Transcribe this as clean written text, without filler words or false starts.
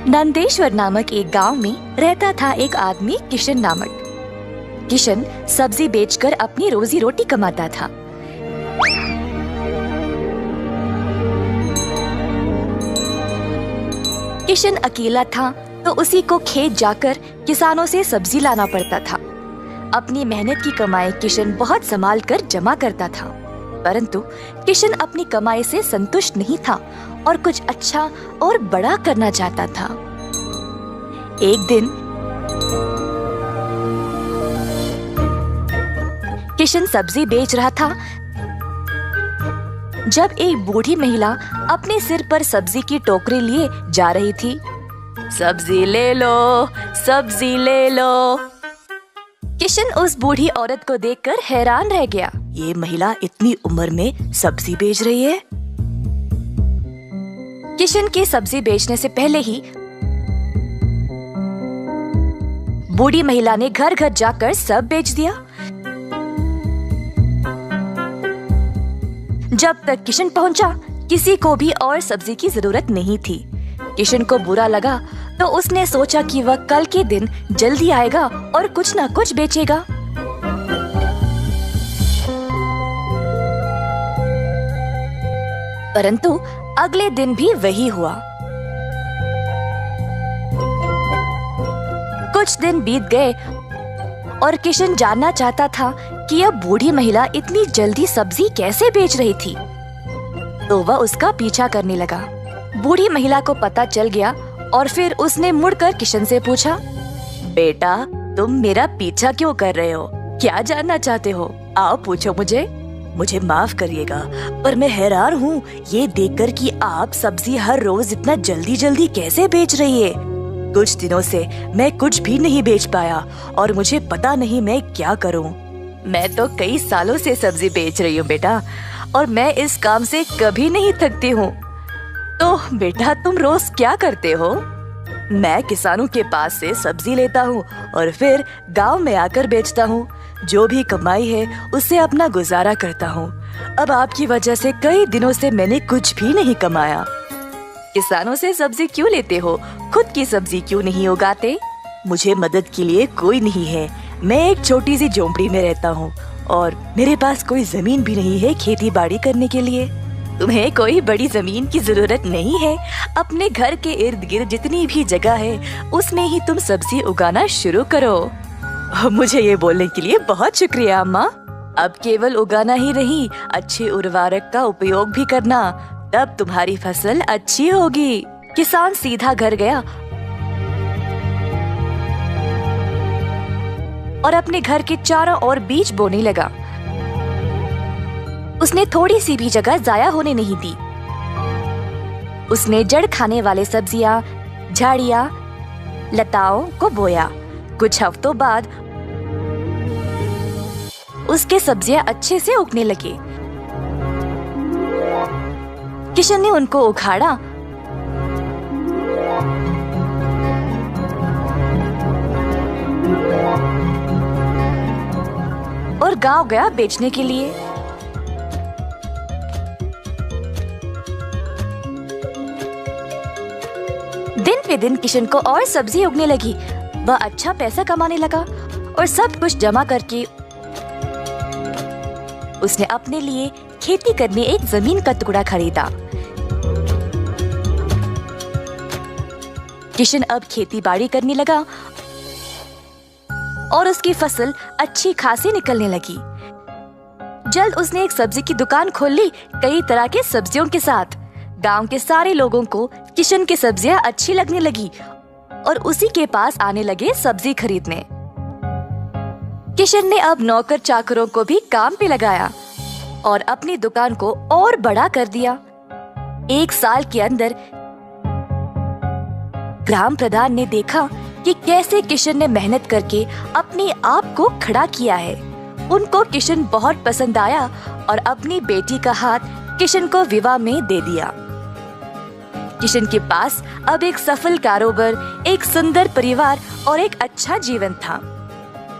नंदेश्वर नामक एक गांव में रहता था एक आदमी किशन नामक। किशन सब्जी बेचकर अपनी रोजी रोटी कमाता था। किशन अकेला था तो उसी को खेत जाकर किसानों से सब्जी लाना पड़ता था। अपनी मेहनत की कमाई किशन बहुत संभाल कर जमा करता था, परंतु किशन अपनी कमाई से संतुष्ट नहीं था और कुछ अच्छा और बड़ा करना चाहता था। एक दिन किशन सब्जी बेच रहा था जब एक बूढ़ी महिला अपने सिर पर सब्जी की टोकरी लिए जा रही थी। सब्जी ले लो, सब्जी ले लो। किशन उस बूढ़ी औरत को देखकर हैरान रह गया। ये महिला इतनी उम्र में सब्जी बेच रही है। किशन के सब्जी बेचने से पहले ही बूढ़ी महिला ने घर घर जाकर सब बेच दिया। जब तक किशन पहुंचा, किसी को भी और सब्जी की जरूरत नहीं थी। किशन को बुरा लगा तो उसने सोचा कि वह कल के दिन जल्दी आएगा और कुछ न कुछ बेचेगा। परंतु अगले दिन भी वही हुआ। कुछ दिन बीत गए और किशन जानना चाहता था कि यह बूढ़ी महिला इतनी जल्दी सब्जी कैसे बेच रही थी, तो वह उसका पीछा करने लगा। बूढ़ी महिला को पता चल गया और फिर उसने मुड़कर किशन से पूछा, बेटा, तुम मेरा पीछा क्यों कर रहे हो? क्या जानना चाहते हो? आओ पूछो मुझे। मुझे माफ करिएगा, पर मैं हैरान हूँ ये देखकर कि आप सब्जी हर रोज इतना जल्दी जल्दी कैसे बेच रही है। कुछ दिनों से मैं कुछ भी नहीं बेच पाया और मुझे पता नहीं मैं क्या करूँ। मैं तो कई सालों से सब्जी बेच रही हूँ बेटा, और मैं इस काम से कभी नहीं थकती हूँ। तो बेटा, तुम रोज क्या करते हो? मैं किसानों के पास से सब्जी लेता हूँ और फिर गांव में आकर बेचता हूँ। जो भी कमाई है उससे अपना गुजारा करता हूँ। अब आपकी वजह से कई दिनों से मैंने कुछ भी नहीं कमाया। किसानों से सब्जी क्यों लेते हो? खुद की सब्जी क्यों नहीं उगाते? मुझे मदद के लिए कोई नहीं है। मैं एक छोटी सी झोंपड़ी में रहता हूँ और मेरे पास कोई जमीन भी नहीं है खेती बाड़ी करने के लिए। तुम्हें कोई बड़ी जमीन की जरूरत नहीं है। अपने घर के इर्द गिर्द जितनी भी जगह है उसमें ही तुम सब्जी उगाना शुरू करो। मुझे ये बोलने के लिए बहुत शुक्रिया अम्मा। अब केवल उगाना ही नहीं, अच्छे उर्वरक का उपयोग भी करना, तब तुम्हारी फसल अच्छी होगी। किसान सीधा घर गया और अपने घर के चारों ओर बीज बोने लगा। उसने थोड़ी सी भी जगह जाया होने नहीं दी। उसने जड़ खाने वाले सब्जियां, झाड़ियां, लताओं को बोया। कुछ हफ्तों बाद उसके सब्जियां अच्छे से उगने लगे। किशन ने उनको उखाड़ा और गांव गया बेचने के लिए। दिन पे दिन किशन को और सब्जी उगने लगी। वह अच्छा पैसा कमाने लगा और सब कुछ जमा करके उसने अपने लिए खेती करने एक जमीन का टुकड़ा खरीदा। किशन अब खेती बाड़ी करने लगा और उसकी फसल अच्छी खासी निकलने लगी। जल्द उसने एक सब्जी की दुकान खोल ली, कई तरह के सब्जियों के साथ। गांव के सारे लोगों को किशन की सब्जियां अच्छी लगने लगी और उसी के पास आने लगे सब्जी खरीदने। किशन ने अब नौकर चाकरों को भी काम पे लगाया और अपनी दुकान को और बड़ा कर दिया। एक साल के अंदर ग्राम प्रधान ने देखा कि कैसे किशन ने मेहनत करके अपने आप को खड़ा किया है। उनको किशन बहुत पसंद आया और अपनी बेटी का हाथ किशन को विवाह में दे दिया। किशन के पास अब एक सफल कारोबार, एक सुंदर परिवार और एक अच्छा जीवन था।